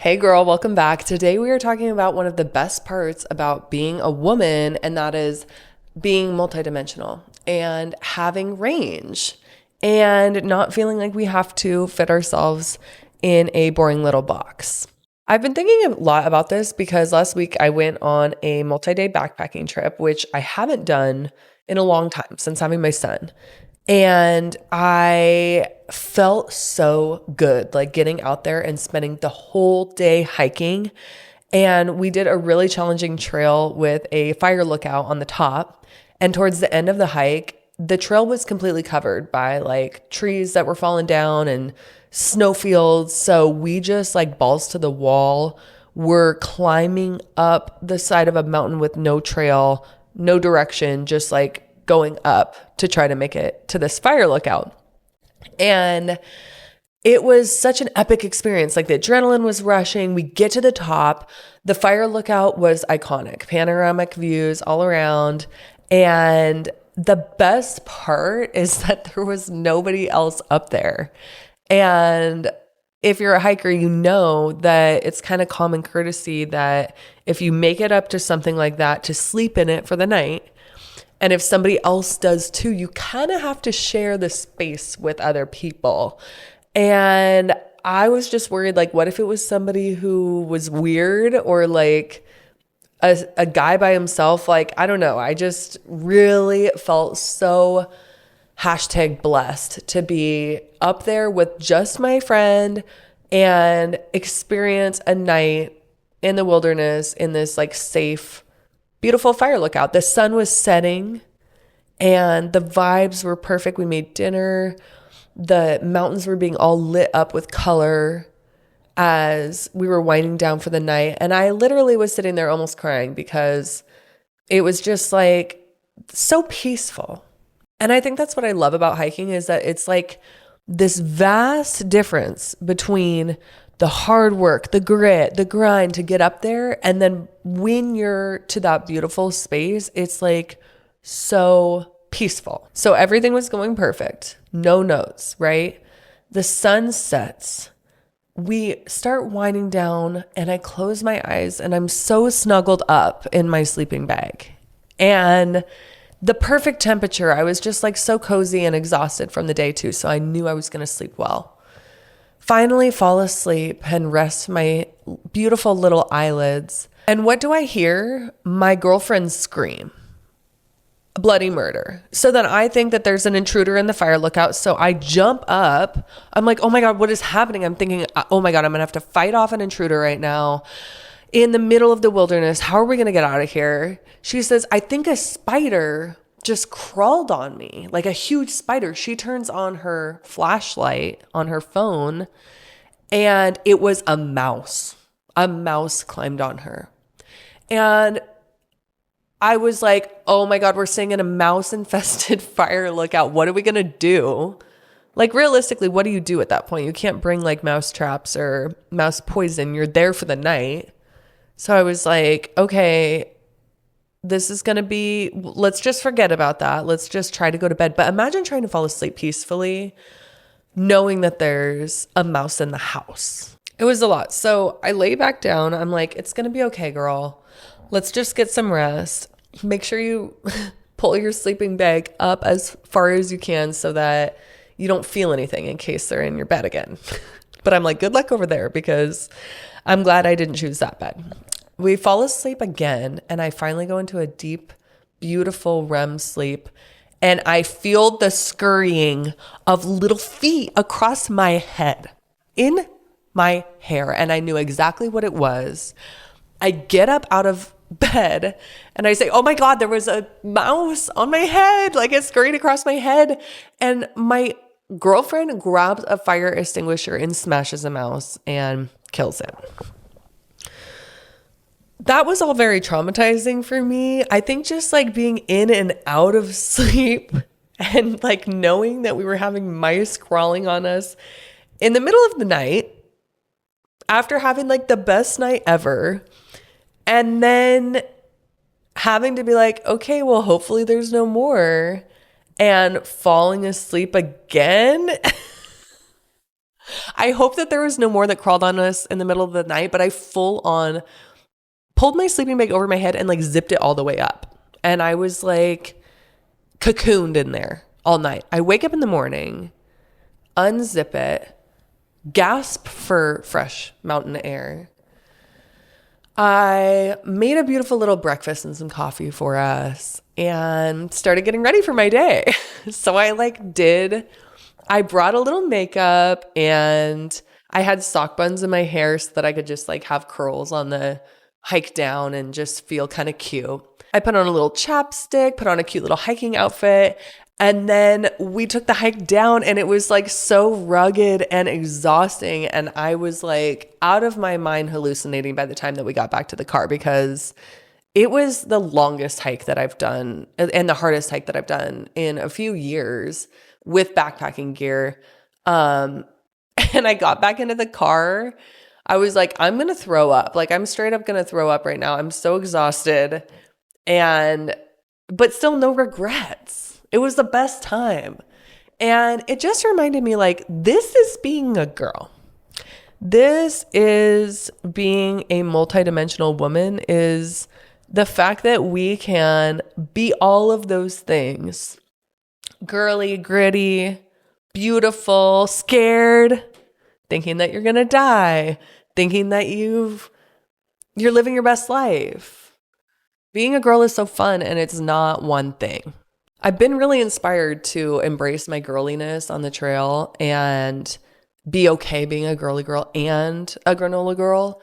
Hey girl, welcome back. Today we are talking about one of the best parts about being a woman, and that is being multidimensional and having range and not feeling like we have to fit ourselves in a boring little box. I've been thinking a lot about this because last week I went on a multi-day backpacking trip, which I haven't done in a long time since having my son. And I felt so good, like getting out there and spending the whole day hiking. And we did a really challenging trail with a fire lookout on the top. And towards the end of the hike, the trail was completely covered by like trees that were falling down and snow fields. So we just like balls to the wall were climbing up the side of a mountain with no trail, no direction, just like going up to try to make it to this fire lookout. And it was such an epic experience. Like the adrenaline was rushing. We get to the top. The fire lookout was iconic, panoramic views all around. And the best part is that there was nobody else up there. And if you're a hiker, you know that it's kind of common courtesy that if you make it up to something like that, to sleep in it for the night. And if somebody else does too, you kind of have to share the space with other people. And I was just worried, like, what if it was somebody who was weird or like a guy by himself? Like, I don't know. I just really felt so #blessed to be up there with just my friend and experience a night in the wilderness in this like safe, beautiful fire lookout. The sun was setting and the vibes were perfect. We made dinner. The mountains were being all lit up with color as we were winding down for the night. And I literally was sitting there almost crying because it was just like so peaceful. And I think that's what I love about hiking is that it's like this vast difference between the hard work, the grit, the grind to get up there. And then when you're to that beautiful space, it's like so peaceful. So everything was going perfect. No notes, right? The sun sets. We start winding down and I close my eyes and I'm so snuggled up in my sleeping bag. And the perfect temperature, I was just like so cozy and exhausted from the day too. So I knew I was going to sleep well. Finally fall asleep and rest my beautiful little eyelids. And what do I hear? My girlfriend scream. Bloody murder. So then I think that there's an intruder in the fire lookout. So I jump up. I'm like, oh my God, what is happening? I'm thinking, oh my God, I'm going to have to fight off an intruder right now in the middle of the wilderness. How are we going to get out of here? She says, I think a spider just crawled on me, like a huge spider. She turns on her flashlight on her phone and it was a mouse. A mouse climbed on her. And I was like, oh my God, we're sitting in a mouse infested fire lookout. What are we going to do? Like realistically, what do you do at that point? You can't bring like mouse traps or mouse poison. You're there for the night. So I was like, okay, this is going to be, let's just forget about that. Let's just try to go to bed. But imagine trying to fall asleep peacefully, knowing that there's a mouse in the house. It was a lot. So I lay back down. I'm like, it's going to be okay, girl. Let's just get some rest. Make sure you pull your sleeping bag up as far as you can so that you don't feel anything in case they're in your bed again. But I'm like, good luck over there because I'm glad I didn't choose that bed. We fall asleep again, and I finally go into a deep, beautiful REM sleep, and I feel the scurrying of little feet across my head, in my hair, and I knew exactly what it was. I get up out of bed, and I say, oh my God, there was a mouse on my head, like it scurried across my head, and my girlfriend grabs a fire extinguisher and smashes the mouse and kills it. That was all very traumatizing for me. I think just like being in and out of sleep and like knowing that we were having mice crawling on us in the middle of the night after having like the best night ever, and then having to be like, okay, well, hopefully there's no more, and falling asleep again. I hope that there was no more that crawled on us in the middle of the night, but I full on pulled my sleeping bag over my head and like zipped it all the way up. And I was like cocooned in there all night. I wake up in the morning, unzip it, gasp for fresh mountain air. I made a beautiful little breakfast and some coffee for us and started getting ready for my day. So I brought a little makeup and I had sock buns in my hair so that I could just like have curls on the hike down and just feel kind of cute. I put on a little chapstick, put on a cute little hiking outfit. And then we took the hike down and it was like so rugged and exhausting. And I was like out of my mind hallucinating by the time that we got back to the car because it was the longest hike that I've done and the hardest hike that I've done in a few years with backpacking gear. And I got back into the car. I was like, I'm going to throw up. Like I'm straight up going to throw up right now. I'm so exhausted but still no regrets. It was the best time. And it just reminded me like, this is being a girl. This is being a multidimensional woman, is the fact that we can be all of those things. Girly, gritty, beautiful, scared, thinking that you're going to die, thinking that you're living your best life. Being a girl is so fun and it's not one thing. I've been really inspired to embrace my girliness on the trail and be okay being a girly girl and a granola girl.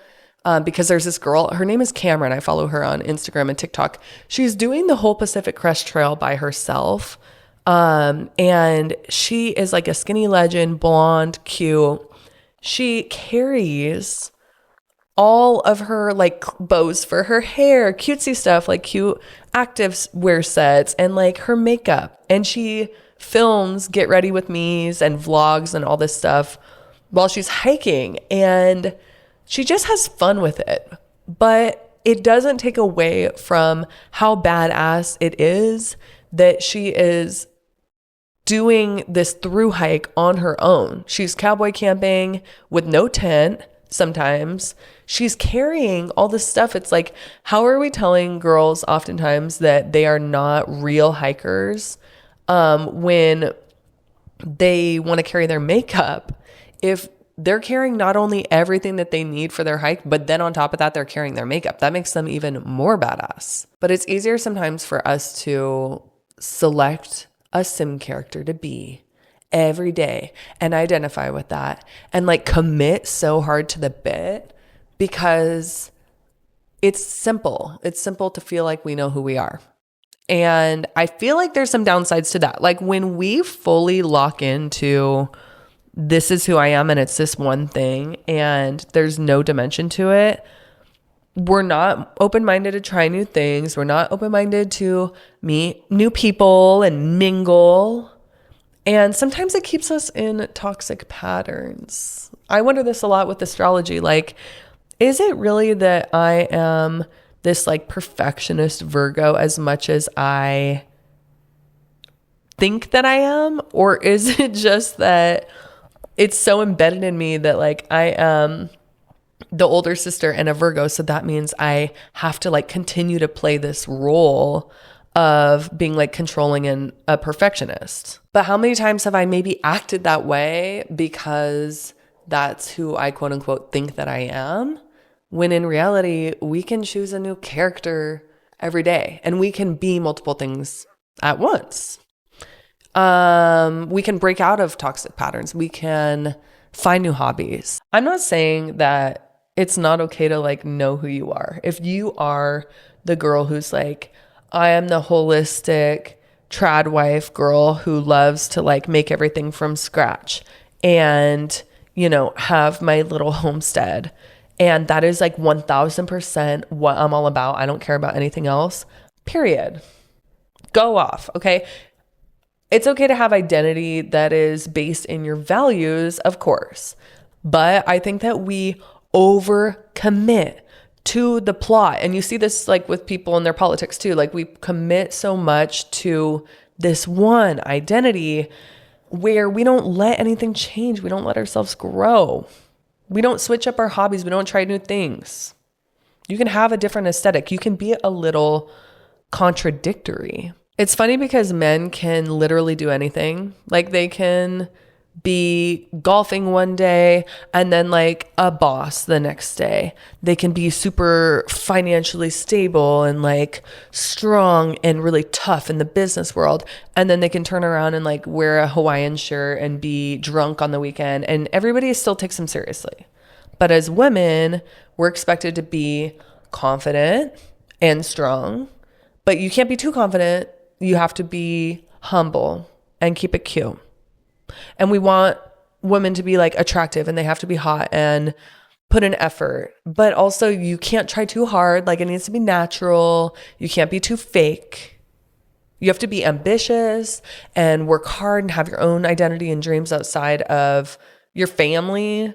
Because there's this girl, her name is Cameron. I follow her on Instagram and TikTok. She's doing the whole Pacific Crest Trail by herself. And she is like a skinny legend, blonde, cute. She carries all of her like bows for her hair, cutesy stuff, like cute active wear sets and like her makeup. And she films get ready with me's and vlogs and all this stuff while she's hiking. And she just has fun with it. But it doesn't take away from how badass it is that she is doing this through hike on her own. She's cowboy camping with no tent. Sometimes she's carrying all this stuff. It's like, how are we telling girls oftentimes that they are not real hikers when they want to carry their makeup if they're carrying not only everything that they need for their hike, but then on top of that, they're carrying their makeup. That makes them even more badass. But it's easier sometimes for us to select a sim character to be every day and identify with that and like commit so hard to the bit because it's simple. It's simple to feel like we know who we are. And I feel like there's some downsides to that. Like when we fully lock into this is who I am and it's this one thing and there's no dimension to it, we're not open-minded to try new things. We're not open-minded to meet new people and mingle. And sometimes it keeps us in toxic patterns. I wonder this a lot with astrology. Like, is it really that I am this like perfectionist Virgo as much as I think that I am? Or is it just that it's so embedded in me that like I am the older sister and a Virgo, so that means I have to like continue to play this role of being like controlling and a perfectionist. But how many times have I maybe acted that way because that's who I quote unquote think that I am, when in reality we can choose a new character every day and we can be multiple things at once. We can break out of toxic patterns. We can find new hobbies. I'm not saying that it's not okay to like know who you are. If you are the girl who's like, I am the holistic trad wife girl who loves to like make everything from scratch and, you know, have my little homestead. And that is like 1000% what I'm all about. I don't care about anything else, period. Go off. Okay. It's okay to have identity that is based in your values, of course. But I think that we overcommit to the plot. And you see this like with people in their politics too. Like we commit so much to this one identity where we don't let anything change. We don't let ourselves grow. We don't switch up our hobbies. We don't try new things. You can have a different aesthetic. You can be a little contradictory. It's funny because men can literally do anything. Like they can be golfing one day and then like a boss the next day. They can be super financially stable and like strong and really tough in the business world. And then they can turn around and like wear a Hawaiian shirt and be drunk on the weekend, and everybody still takes them seriously. But as women, we're expected to be confident and strong, but you can't be too confident. You have to be humble and keep it cute. And we want women to be like attractive, and they have to be hot and put in effort. But also you can't try too hard. Like it needs to be natural. You can't be too fake. You have to be ambitious and work hard and have your own identity and dreams outside of your family.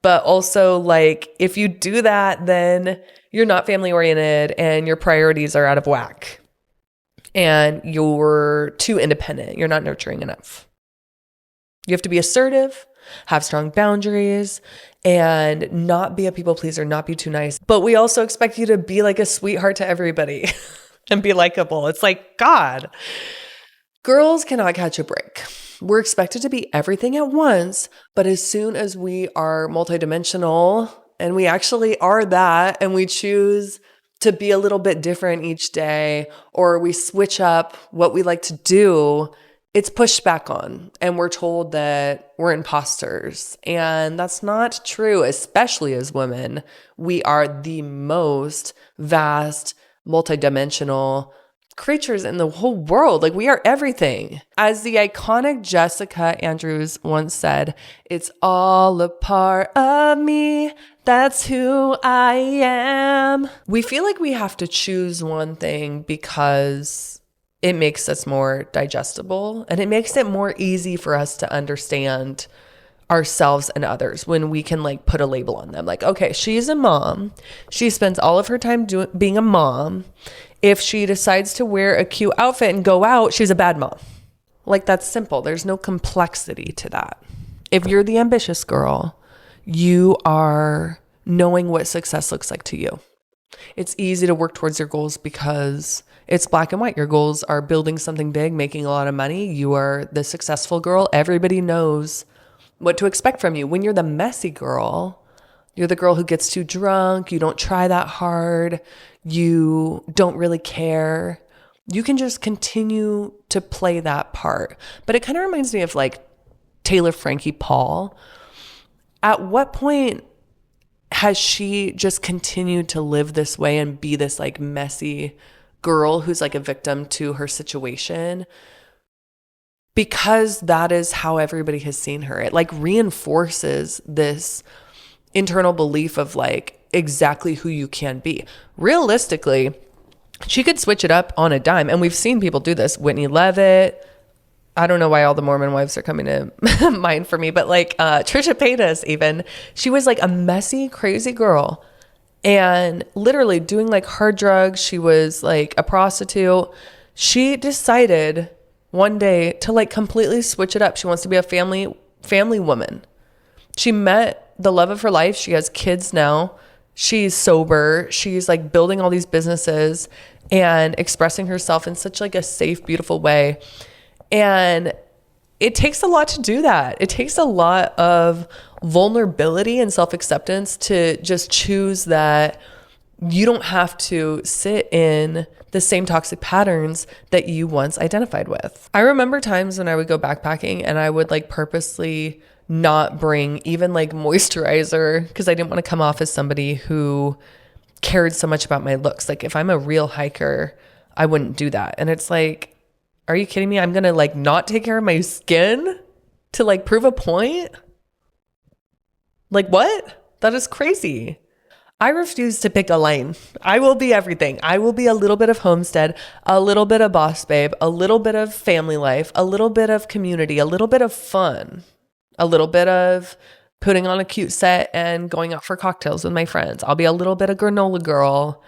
But also like if you do that, then you're not family oriented and your priorities are out of whack and you're too independent. You're not nurturing enough. You have to be assertive, have strong boundaries, and not be a people pleaser, not be too nice. But we also expect you to be like a sweetheart to everybody and be likable. It's like, God, girls cannot catch a break. We're expected to be everything at once, but as soon as we are multidimensional, and we actually are that, and we choose to be a little bit different each day, or we switch up what we like to do, it's pushed back on, and we're told that we're imposters. And that's not true, especially as women. We are the most vast, multidimensional creatures in the whole world. Like we are everything. As the iconic Jessica Andrews once said, it's all a part of me. That's who I am. We feel like we have to choose one thing because it makes us more digestible, and it makes it more easy for us to understand ourselves and others when we can like put a label on them. Like, okay, she's a mom. She spends all of her time being a mom. If she decides to wear a cute outfit and go out, she's a bad mom. Like that's simple. There's no complexity to that. If you're the ambitious girl, you are knowing what success looks like to you. It's easy to work towards your goals because it's black and white. Your goals are building something big, making a lot of money. You are the successful girl. Everybody knows what to expect from you. When you're the messy girl, you're the girl who gets too drunk. You don't try that hard. You don't really care. You can just continue to play that part. But it kind of reminds me of like Taylor Frankie Paul. At what point has she just continued to live this way and be this like messy girl who's like a victim to her situation? Because that is how everybody has seen her. It like reinforces this internal belief of like exactly who you can be. Realistically, she could switch it up on a dime. And we've seen people do this. Whitney Levitt. I don't know why all the Mormon wives are coming to mind for me, but like Trisha Paytas even, she was like a messy, crazy girl and literally doing like hard drugs. She was like a prostitute. She decided one day to like completely switch it up. She wants to be a family woman. She met the love of her life. She has kids now. She's sober. She's like building all these businesses and expressing herself in such like a safe, beautiful way. And it takes a lot to do that. It takes a lot of vulnerability and self-acceptance to just choose that you don't have to sit in the same toxic patterns that you once identified with. I remember times when I would go backpacking and I would like purposely not bring even like moisturizer because I didn't want to come off as somebody who cared so much about my looks. Like if I'm a real hiker, I wouldn't do that. And it's like, are you kidding me? I'm going to like not take care of my skin to like prove a point? Like what? That is crazy. I refuse to pick a lane. I will be everything. I will be a little bit of homestead, a little bit of boss babe, a little bit of family life, a little bit of community, a little bit of fun, a little bit of putting on a cute set and going out for cocktails with my friends. I'll be a little bit of granola girl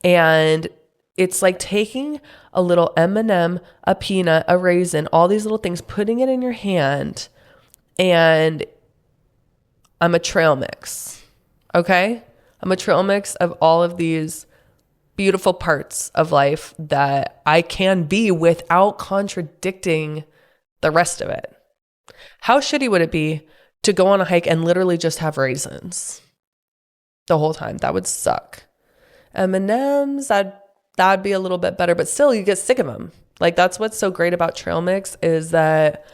and It's like taking a little M&M, a peanut, a raisin, all these little things, putting it in your hand, and I'm a trail mix. Okay? I'm a trail mix of all of these beautiful parts of life that I can be without contradicting the rest of it. How shitty would it be to go on a hike and literally just have raisins the whole time? That would suck. M&Ms, that'd be a little bit better, but still you get sick of them. Like, that's what's so great about trail mix, is that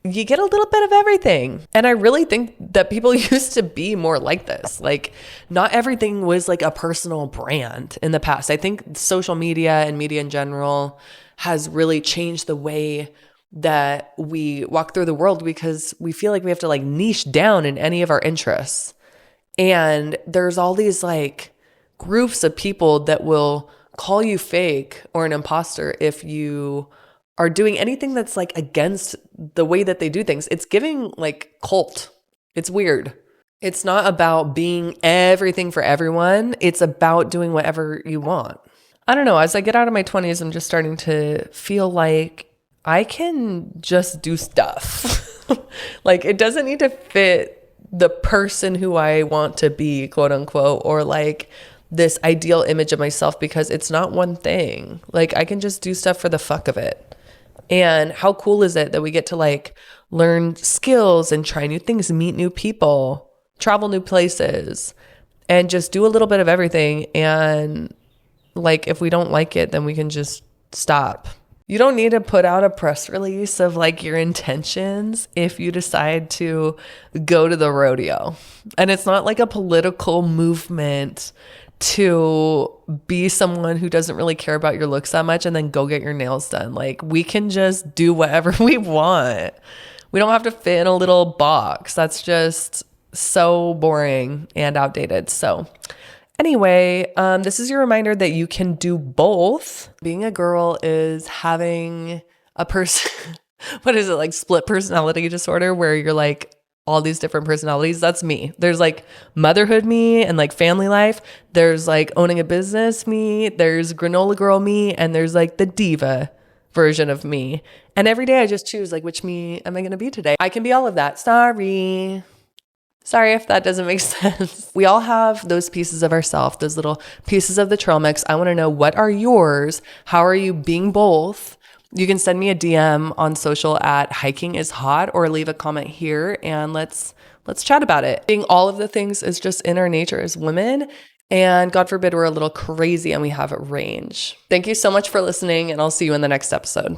you get a little bit of everything. And I really think that people used to be more like this. Like, not everything was like a personal brand in the past. I think social media and media in general has really changed the way that we walk through the world, because we feel like we have to like niche down in any of our interests. And there's all these like groups of people that will call you fake or an imposter if you are doing anything that's like against the way that they do things. It's giving like cult. It's weird. It's not about being everything for everyone. It's about doing whatever you want. I don't know. As I get out of my 20s, I'm just starting to feel like I can just do stuff. Like, it doesn't need to fit the person who I want to be, quote unquote, or like this ideal image of myself, because it's not one thing. Like, I can just do stuff for the fuck of it. And how cool is it that we get to like learn skills and try new things, meet new people, travel new places, and just do a little bit of everything. And like, if we don't like it, then we can just stop. You don't need to put out a press release of like your intentions if you decide to go to the rodeo. And it's not like a political movement to be someone who doesn't really care about your looks that much and then go get your nails done. Like, we can just do whatever we want. We don't have to fit in a little box. That's just so boring and outdated. So anyway, this is your reminder that you can do both. Being a girl is having a person, what is it, like split personality disorder, where you're like all these different personalities. That's me. There's like motherhood me and like family life. There's like owning a business me. There's granola girl me. And there's like the diva version of me. And every day I just choose like, which me am I going to be today? I can be all of that. Sorry if that doesn't make sense. We all have those pieces of ourselves, those little pieces of the trail mix. I want to know, what are yours? How are you being both? You can send me a DM on social at hiking is hot, or leave a comment here and let's chat about it. Being all of the things is just in our nature as women. And God forbid we're a little crazy and we have range. Thank you so much for listening, and I'll see you in the next episode.